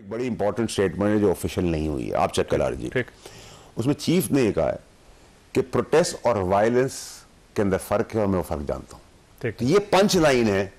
एक बड़ी important statement है जो ऑफिशियल नहीं हुई है, आप चेक करा लीजिए। उसमें चीफ ने कहा है कि प्रोटेस्ट और वायलेंस के अंदर फर्क है और मैं वो फर्क जानता हूं। तो ये पंच लाइन है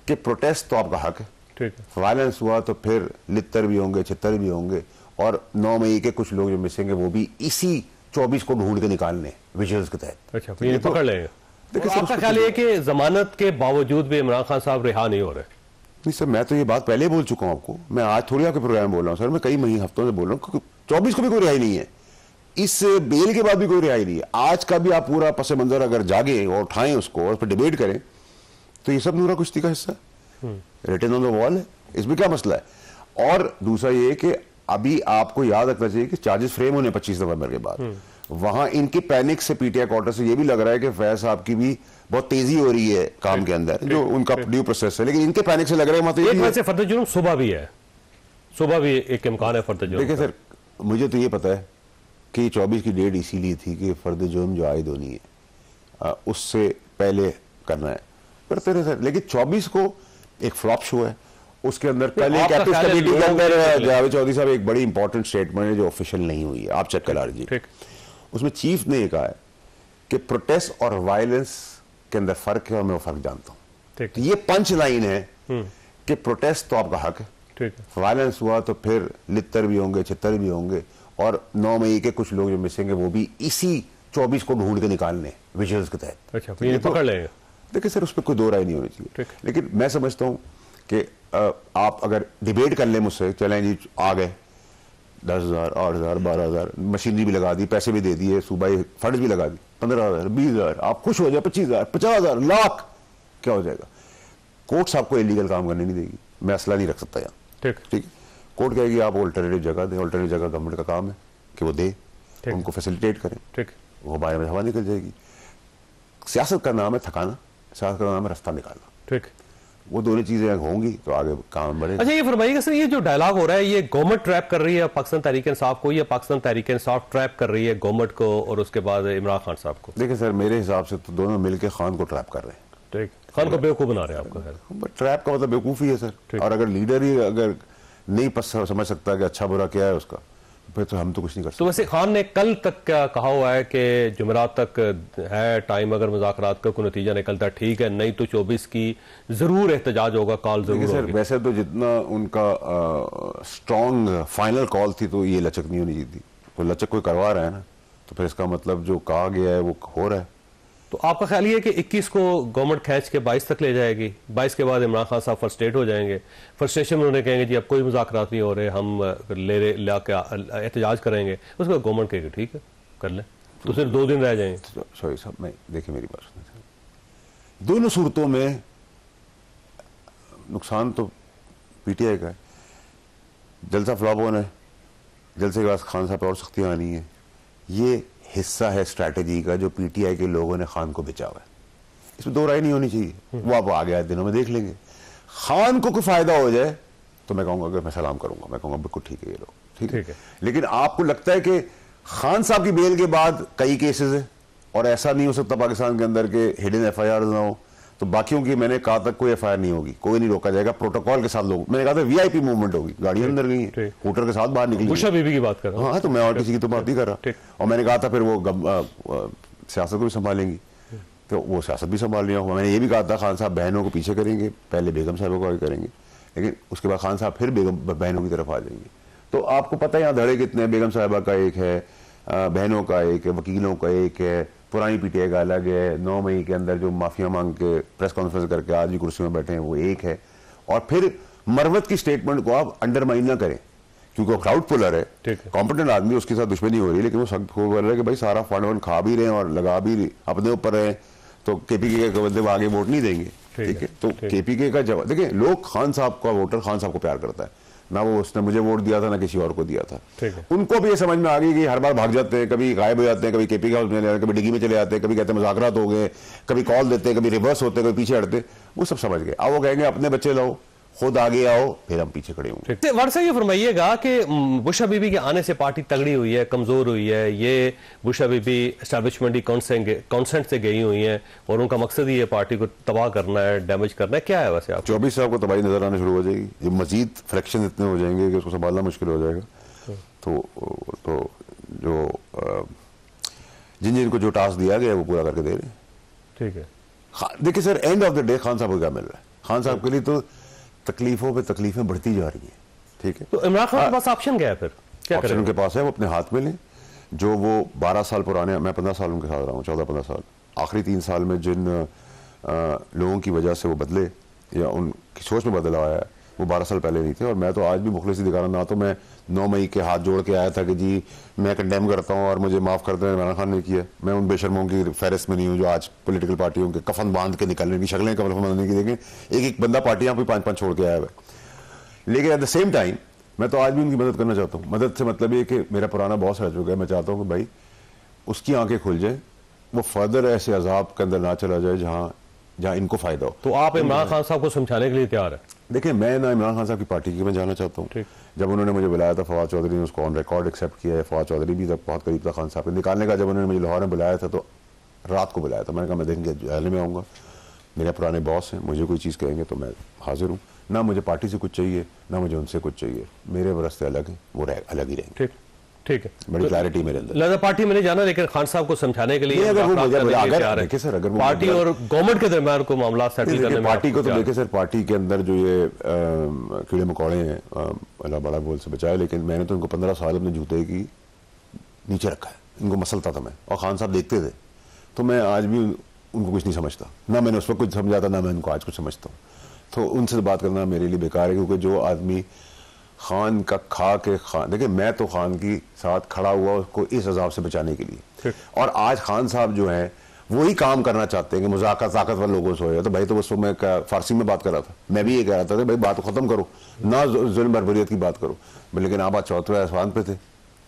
कि प्रोटेस्ट तो आपका हक है, वायलेंस हुआ तो फिर लित्तर भी होंगे, छित्तर भी होंगे, और 9 मई के कुछ लोग जो मिसेंगे वो भी इसी 24 को ढूंढ के निकालने विजुअल्स के तहत। अच्छा, ये पकड़ लेंगे। देखिए, आपका ख्याल है कि जमानत के बावजूद भी इमरान खान साहब रिहा नहीं हो रहे? नहीं सर, मैं तो ये बात पहले बोल चुका हूं आपको, मैं आज थोड़ी आपके प्रोग्राम बोल रहा हूं सर, मैं कई महीने हफ्तों से बोल रहा हूं। 24 को भी कोई रिहाई नहीं है, इस बेल के बाद भी कोई रिहाई नहीं है। आज का भी आप पूरा पस मंजर अगर जागे और उठाएं उसको और फिर डिबेट करें तो ये सब नूरा कुश्ती का हिस्सा रिटन ऑन द वॉल है, इसमें क्या मसला है। और दूसरा ये कि अभी आपको याद रखना चाहिए कि चार्जेस फ्रेम होने 25 नवंबर के बाद, वहां इनकी पैनिक से पीटीआई क्वार्टर से ये भी लग रहा है कि फैज साहब की भी बहुत तेजी हो रही है काम के अंदर, जो उनका ड्यू प्रोसेस है, लेकिन इनके पैनिक से लग रहा है मतलब फर्द जुर्म सुबह भी है, सुबह भी एक इम्कान है फर्द जुर्म। देखिए सर, मुझे तो ये पता है कि 24 की डेट इसीलिए थी कि फर्द जुर्म जो आयद होनी है उससे पहले करना है, करते रहे सर। लेकिन 24 को एक फ्लॉप शो है, उसके अंदर कल एक एथिक्स कमेटी के अंदर जावेद चौधरी साहब एक बड़ी इंपॉर्टेंट स्टेटमेंट है जो ऑफिशियल नहीं हुई है, आप चेक करा लीजिए। उसमें चीफ ने कहा है कि प्रोटेस्ट और वायलेंस के अंदर फर्क है और मैं वो फर्क जानता हूं। तो ये पंच लाइन है कि प्रोटेस्ट तो आपका हक है, वायलेंस हुआ तो फिर लित्तर भी होंगे, छित्तर भी होंगे, और 9 मई के कुछ लोग जो मिसेंगे वो भी इसी 24 को ढूंढ के निकालने विजुअल्स के तहत। अच्छा, ये पकड़ लेंगे। देखिए सर, उस पर कोई दो राय नहीं होनी चाहिए, लेकिन मैं समझता हूं कि आप अगर डिबेट कर ले मुझसे, चलें जी आ गए 10,000, 8,000, 12,000, मशीनरी भी लगा दी, पैसे भी दे दिए, सूबाई फंड्स भी लगा दी, 15,000, 20,000, आप खुश हो जाए, 25,000, 50,000, लाख, क्या हो जाएगा? कोर्ट्स आपको इलीगल काम करने नहीं देगी, मैं असला नहीं रख सकता यहाँ, ठीक है। कोर्ट कहेगी आप ऑल्टरनेटिव जगह दें, ऑल्टरनेटिव जगह गवर्नमेंट का काम है कि वो दे, उनको फैसिलिटेट करें, ठीक, वो बारे में हवा निकल जाएगी। सियासत का नाम है थकाना, सियासत का नाम है रास्ता निकालना, ठीक, वो दोनों चीजें होंगी तो आगे काम बढ़ेगा। अच्छा, ये फरमाइएगा सर, ये जो डायलॉग हो रहा है, ये गवर्नमेंट ट्रैप कर रही है पाकिस्तान तहरीक इंसाफ को, या पाकिस्तान तहरीक इंसाफ ट्रैप कर रही है गवर्नमेंट को और उसके बाद इमरान खान साहब को? देखिए सर, मेरे हिसाब से तो दोनों मिलकर खान को ट्रैप कर रहे हैं। ठीक, खान को बेवकूफ बना रहे हैं आपका ख्याल? ट्रैप का मतलब बेवकूफी है सर, और अगर लीडर ही अगर नहीं समझ सकता कि अच्छा बुरा क्या है उसका, फिर तो हम तो कुछ नहीं कर सकते। तो वैसे खान ने कल तक क्या कहा हुआ है कि जुमेरात तक है टाइम, अगर मुज़ाकरात का कोई नतीजा निकलता है ठीक है, नहीं तो 24 की जरूर एहतजाज होगा, कॉल जरूर होगी। सर वैसे तो जितना उनका स्ट्रॉन्ग फाइनल कॉल थी तो ये लचक नहीं होनी चाहिए थी, तो लचक कोई करवा रहा है ना, तो फिर इसका मतलब जो कहा गया है वो हो रहा है। तो आपका ख्याल ये है कि 21 को गवर्नमेंट खींच के 22 तक ले जाएगी, 22 के बाद इमरान खान साहब फ्रस्ट्रेट हो जाएंगे, फ्रस्ट्रेशन में उन्हें कहेंगे जी अब कोई मुज़ाकरात नहीं हो रहे, हम ला के एहतजाज करेंगे, उसके बाद गवर्नमेंट कहेगी ठीक है कर लें, तो सिर्फ 2 दिन रह जाएंगे। सॉरी साहब, मैं देखिए मेरी बात सुनिए, दोनों सूरतों में नुकसान तो पीटीआई का है, जलसा फ्लॉप होना है, जलसे के बाद खान साहब पर और सख्तियाँ आनी है, ये हिस्सा है स्ट्रैटेजी का जो पीटीआई के लोगों ने खान को बेचा हुआ है, इसमें दो राय नहीं होनी चाहिए, वो आप आगे आए दिनों में देख लेंगे। खान को कोई फायदा हो जाए तो मैं कहूंगा, अगर मैं सलाम करूंगा, मैं कहूंगा बिल्कुल ठीक है ये लोग, ठीक है। लेकिन आपको लगता है कि खान साहब की बेल के बाद कई केसेस है और ऐसा नहीं हो सकता पाकिस्तान के अंदर के हिडन एफआईआर ना हो, तो बाकियों की मैंने कहा था कोई एफआईआर नहीं होगी, कोई नहीं रोका जाएगा, प्रोटोकॉल के साथ लोग, मैंने कहा था वीआईपी मूवमेंट होगी, गाड़ी अंदर गई है, हूटर के साथ बाहर निकली, बुशरा बीबी की बात कर रहा हूं। हाँ, तो मैं और किसी की तो बात नहीं कर रहा, और मैंने कहा था फिर वो सियासत को भी संभालेंगी, तो वो सियासत भी संभाल लिया। मैंने ये भी कहा था खान साहब बहनों को पीछे करेंगे, पहले बेगम साहब को आगे करेंगे, लेकिन उसके बाद खान साहब फिर बहनों की तरफ आ जाएंगे। तो आपको पता है यहाँ धड़े कितने, बेगम साहिबा का एक है, बहनों का एक है, वकीलों का एक है, पुरानी पीटीआई का अलग है, 9 मई के अंदर जो माफिया मांग के प्रेस कॉन्फ्रेंस करके आज भी कुर्सी में बैठे हैं वो एक है, और फिर मरवत की स्टेटमेंट को आप अंडरमाइन ना करें क्योंकि वो क्राउड पुलर है, कॉम्पिटेंट आदमी, उसके साथ दुश्मनी हो रही है, लेकिन वो सख्त बोल रहा है कि भाई सारा फंड वन खा भी रहे हैं और लगा भी अपने ऊपर रहे, तो केपीके के बंदे आगे वोट नहीं देंगे, ठीक है। तो केपीके का जवाब देखिए, लोग खान साहब का वोटर खान साहब को प्यार करता है ना, वो उसने मुझे वोट दिया था ना किसी और को दिया था, उनको भी ये समझ में आ गई कि हर बार भाग जाते हैं, कभी गायब हो जाते हैं, कभी केपी हाउस में, कभी डिग्गी में चले जाते हैं, कभी कहते हैं मुज़ाकरात हो गए, कभी कॉल देते हैं, कभी रिवर्स होते हैं, कभी पीछे हटते, वो सब समझ गए। अब वो कहेंगे अपने बच्चे लाओ, खुद आगे आओ, फिर हम पीछे खड़े होंगे। वार साहब ये फरमाइएगा कि बुशरा बीबी के आने से पार्टी तगड़ी हुई है, कमजोर हुई है, ये बुशरा बीबी एस्टैब्लिशमेंट की कॉन्सेंट से गई हुई है और उनका मकसद ही है पार्टी को तबाह करना है, डैमेज करना है, क्या है वैसे आप? 24 साहब को तबाही नजर आने शुरू हो जाएगी, ये मजीद फ्रैक्शन इतने हो जाएंगे कि उसको संभालना मुश्किल हो जाएगा। तो जो जिनको जो टास्क दिया गया है वो पूरा करके दे रहे हैं। ठीक है, देखिए sir, end of the day Khan साहब को क्या मिल रहा है? खान साहब के लिए तो तकलीफों पे तकलीफें बढ़ती जा रही हैं। ठीक है, तो इमरान खान के पास ऑप्शन क्या है फिर? क्या ऑप्शन उनके पास है, वो अपने हाथ में लें। जो वो 12 साल पुराने, मैं 15 साल उनके साथ रहा हूँ, 14-15 साल, आखिरी 3 साल में जिन लोगों की वजह से वो बदले या उनकी सोच में बदलाव आया है, वो 12 साल पहले नहीं थे। और मैं तो आज भी मुखलिसी दिखा रहा, ना तो मैं 9 मई के हाथ जोड़ के आया था कि जी मैं कंडेम करता हूँ और मुझे माफ़ कर दें, इमरान खान ने किया। मैं उन बेशर्मों की फहरिस्त में नहीं हूँ जो आज पॉलिटिकल पार्टियों के कफन बांध के निकलने की शक्लें कफन बांधने की, लेकिन एक बंदा पार्टियाँ भी 5-5 छोड़ के आया है। लेकिन एट द सेम टाइम मैं तो आज भी उनकी मदद करना चाहता हूँ। मदद से मतलब ये कि मेरा पुराना बॉस रह चुका है, मैं चाहता हूँ कि भाई उसकी आंखें खुल जाए, वो फर्दर ऐसे अजाब के अंदर ना चला जाए जहाँ इनको फायदा हो। तो आप इमरान खान साहब को समझाने के लिए तैयार है? देखिए, मैं ना इमरान खान साहब की पार्टी की मैं जाना चाहता हूँ। जब उन्होंने मुझे बुलाया था, फवाद चौधरी ने उसको ऑन रिकॉर्ड एक्सेप्ट किया है। फवाद चौधरी भी तब बहुत करीब था खान साहब के निकालने का। जब उन्होंने मुझे लाहौर में बुलाया था तो रात को बुलाया था, मैंने कहा मैं देखेंगे जहले में आऊँगा, मेरे पुराने बॉस हैं, मुझे कोई चीज़ कहेंगे तो मैं हाजिर हूँ। ना मुझे पार्टी से कुछ चाहिए, ना मुझे उनसे कुछ चाहिए, मेरे रास्ते अलग हैं, वो अलग ही रहेंगे। ठीक है, बड़ी क्लैरिटी मेरे अंदर। लहजा पार्टी में नहीं जाना, लेकिन खान साहब को समझाने के लिए अगर वो देखिए सर, अगर पार्टी और गवर्नमेंट के दरमियान को मामला सेटल करने में पार्टी को तो देखिए सर, पार्टी के अंदर जो ये कीड़े मकोड़े हैं, अल्लाह बड़ा बोल से बचाए, लेकिन मैंने तो इनको 15 साल अपने जूते की नीचे रखा है, इनको मसलता था मैं, और खान साहब देखते थे। तो मैं आज भी उनको कुछ नहीं समझता, ना मैंने उस वक्त कुछ समझा था, ना मैं उनको आज कुछ समझता हूँ। तो उनसे बात करना मेरे लिए बेकार है, क्योंकि जो आदमी खान का खा के खान, देखिए मैं तो खान की साथ खड़ा हुआ उसको इस अजाब से बचाने के लिए, और आज खान साहब जो है वही काम करना चाहते हैं कि मुज़ाकरात ताकतवर लोगों से हो। तो भाई, तो उसको मैं फारसी में बात कर रहा था, मैं भी ये कह रहा था भाई बात खत्म करो ना, जुल्म बर्बरियत की बात करो। लेकिन आप 4वें आसमान पे थे,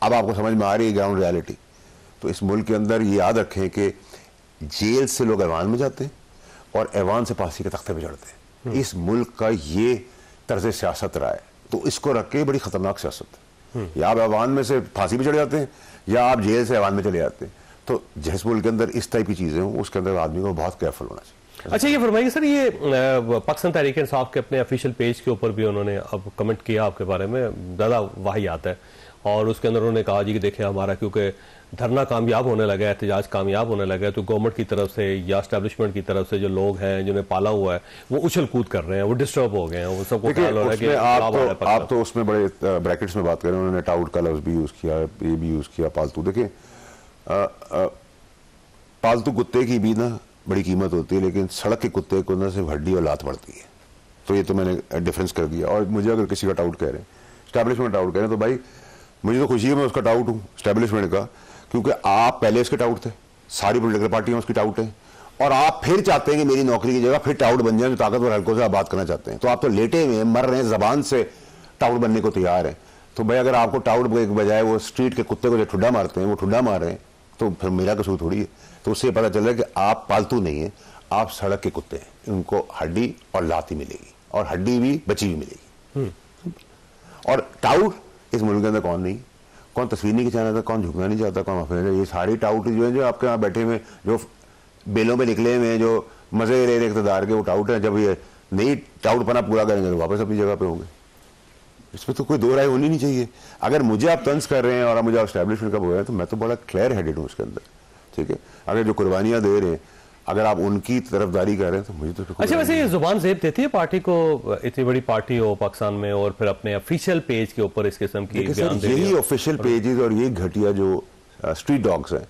अब आपको समझ में आ रही है ग्राउंड रियलिटी। तो इस मुल्क के अंदर ये याद रखें कि जेल से लोग ऐवान में जाते हैं और ऐवान से फांसी के तख्ते पे चढ़ते हैं। इस मुल्क का ये तर्ज सियासत रहा है, तो इसको रख के बड़ी खतरनाक सियासत है। या आप ऐवान में से फांसी पे चढ़ जाते हैं, या आप जेल से ऐवान में चले जाते हैं। तो जिस मुल्क के अंदर इस टाइप की चीजें हों, उसके अंदर आदमी को बहुत केयरफुल होना चाहिए। अच्छा, ये फरमाइए सर, ये पाकिस्तान तहरीक इंसाफ के अपने ऑफिशियल पेज के ऊपर भी उन्होंने अब कमेंट किया आपके बारे में, ज़्यादा वाहियात है, और उसके अंदर उन्होंने कहा जी कि देखिए हमारा क्योंकि धरना कामयाब होने लगा है, एहतजाज कामयाब होने लगा है, तो गवर्नमेंट की तरफ से या एस्टैब्लिशमेंट की तरफ से जो लोग हैं जिन्हें पाला हुआ है वो उछल कूद कर रहे हैं, वो डिस्टर्ब हो गए हैं, वो सबको ख्याल हो रहा है कि आप तो उसमें बड़े ब्रैकेट्स में बात कर रहे हैं। उन्होंने टाउट का लफ्ज भी यूज किया, ये भी यूज किया, पालतू। देखिए पालतू कुत्ते की भी ना बड़ी कीमत होती है, लेकिन सड़क के कुत्ते को ना सिर्फ हड्डी और लात पड़ती है। तो ये तो मैंने डिफरेंस कर दिया। और मुझे अगर किसी का टाउट कह रहे हैं, एस्टैब्लिशमेंट टाउट कह रहे हैं, तो भाई मुझे तो खुशी है मैं उसका टाउट हूँ एस्टैब्लिशमेंट का, क्योंकि आप पहले इसके टाउट थे, सारी पॉलिटिकल पार्टियां उसकी टाउट हैं, और आप फिर चाहते हैं कि मेरी नौकरी की जगह फिर टाउट बन जाए जो ताकतवर हल्कों से आप बात करना चाहते हैं। तो आप तो लेटे हुए मर रहे हैं, जबान से टाउट बनने को तैयार है। तो भाई अगर आपको टाउट के बजाय वो स्ट्रीट के कुत्ते को जो ठुड्डा मारते हैं वो ठुड्डा मार रहे हैं, तो फिर मेरा कसूर थोड़ी है। तो उससे पता चल रहा है कि आप पालतू नहीं है, आप सड़क के कुत्ते हैं। उनको हड्डी और लात ही मिलेगी, और हड्डी भी बची हुई मिलेगी। और टाउट इस मुल्क के अंदर कौन नहीं, कौन तस्वीर नहीं खिंचाना था, कौन झुकना नहीं चाहता, कौन अफेयर। ये सारी टाउट जो है, जो आपके यहाँ बैठे हुए, जो बेलों पे निकले हुए हैं, जो मजे ले रहे इक़्तिदार के, वो टाउट है। जब ये नई टाउट पना पूरा करेंगे तो वापस अपनी जगह पे होंगे। इसमें तो कोई दो राय होनी नहीं चाहिए। अगर मुझे आप तंज कर रहे हैं और मुझे एस्टैब्लिशमेंट का बोल रहे हैं, तो मैं तो बड़ा क्लियर हेडेड हूँ उसके अंदर। ठीक है, अगर जो कुर्बानियां दे रहे हैं, अगर आप उनकी तरफदारी कर रहे हैं, तो मुझे तो अच्छा, वैसे ये जुबान ज़ेब देती है पार्टी को, इतनी बड़ी पार्टी हो पाकिस्तान में, और फिर अपने ऑफिशियल पेज के ऊपर इस किस्म की बयान दे रही है। यही ऑफिशियल पेजेस और ये घटिया जो स्ट्रीट डॉग्स हैं,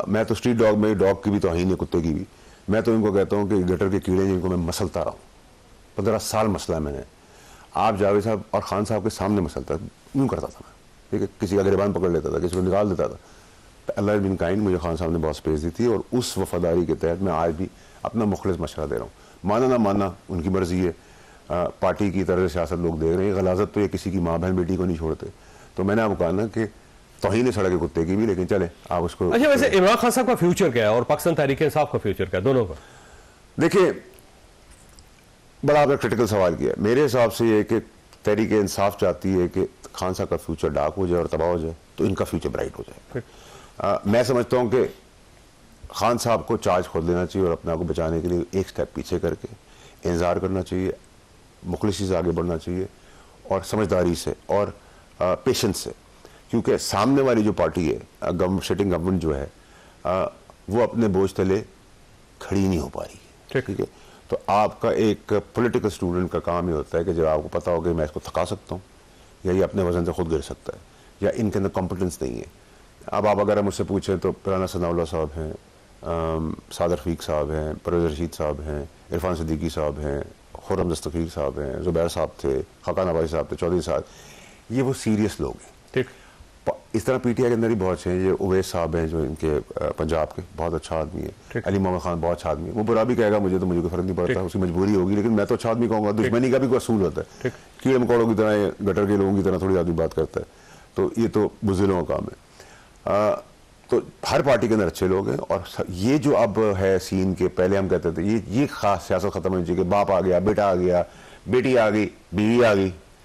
मैं तो स्ट्रीट डॉग में डॉग की भी तौहीन है, कुत्ते की भी। मैं तो इनको कहता हूँ कि गटर के कीड़े जिनको मैं मसलता रहा हूँ, 15 साल मसला है मैंने। आप जावेद साहब और खान साहब के सामने मसलता यूँ करता था मैं। ठीक है, किसी का गिरबान पकड़ लेता था, किसी को निकाल देता था। अल्लाह बिन काइन मुझे खान साहब ने बहुत स्पेस दी थी, और उस वफादारी के तहत मैं आज भी अपना मुखलिस मशवरा दे रहा हूँ। माना ना मानना उनकी मर्जी है, पार्टी की तरह सियासत लोग देख रहे हैं, गलाजत तो ये किसी की माँ बहन बेटी को नहीं छोड़ते। तो मैंने आपको कहा ना कि तौहीन सड़क के कुत्ते की भी, लेकिन चले आप उसको। अच्छा, वैसे इमरान खान साहब का फ्यूचर क्या है और पाकिस्तान तहरीक इंसाफ का फ्यूचर क्या है, दोनों का? देखिए, बड़ा आपने क्रिटिकल सवाल किया। मेरे हिसाब से ये कि तहरीक इंसाफ चाहती है कि खान साहब का फ्यूचर डार्क हो जाए और तबाह हो जाए, तो इनका फ्यूचर ब्राइट हो जाए। मैं समझता हूँ कि खान साहब को चार्ज खोद लेना चाहिए और अपने आप को बचाने के लिए एक स्टेप पीछे करके इंतजार करना चाहिए, मुखलिसी से आगे बढ़ना चाहिए और समझदारी से और पेशेंस से, क्योंकि सामने वाली जो पार्टी है, सिटिंग गवर्नमेंट जो है, वो अपने बोझ तले खड़ी नहीं हो पा रही है। ठीक है, तो आपका एक पॉलिटिकल स्टूडेंट का काम ये होता है कि जब आपको पता हो कि मैं इसको थका सकता हूँ या ये अपने वजन से खुद गिर सकता है या इनके अंदर कॉम्पिटेंस नहीं है। अब आप अगर मुझसे पूछें तो राना सनाउल्लाह साहब हैं, साद रफीक साहब हैं, परवेज़ रशीद साहब हैं, इरफान सिद्दीकी साहब हैं, खुर्रम दस्तगीर साहब हैं, जुबैर साहब थे, खाकान अब्बासी साहब थे, चौधरी साहब, ये वो सीरियस लोग हैं। ठीक, इस तरह पीटीआई के अंदर ही बहुत से हैं, ये उवैस साहब हैं जो इनके पंजाब के, बहुत अच्छा आदमी है। अली मोहम्मद खान बहुत अच्छा आदमी है, वो बुरा भी कहेगा मुझे तो मुझे कोई फर्क नहीं पड़ता, उसकी मजबूरी होगी, लेकिन मैं तो अच्छा आदमी कहूँगा। दुश्मनी का भी कोई असूल होता है, कीड़े मकोड़ों की तरह, गटर के लोगों की तरह थोड़ी आदमी बात करता है, तो ये तो बुज़दिलों का काम है। तो हर पार्टी के अंदर अच्छे लोग हैं और ये जो अब है सीन के, पहले हम कहते थे ये खास सियासत खत्म होनी चाहिए कि बाप आ गया, बेटा आ गया, बेटी आ गई, बीवी आ गई,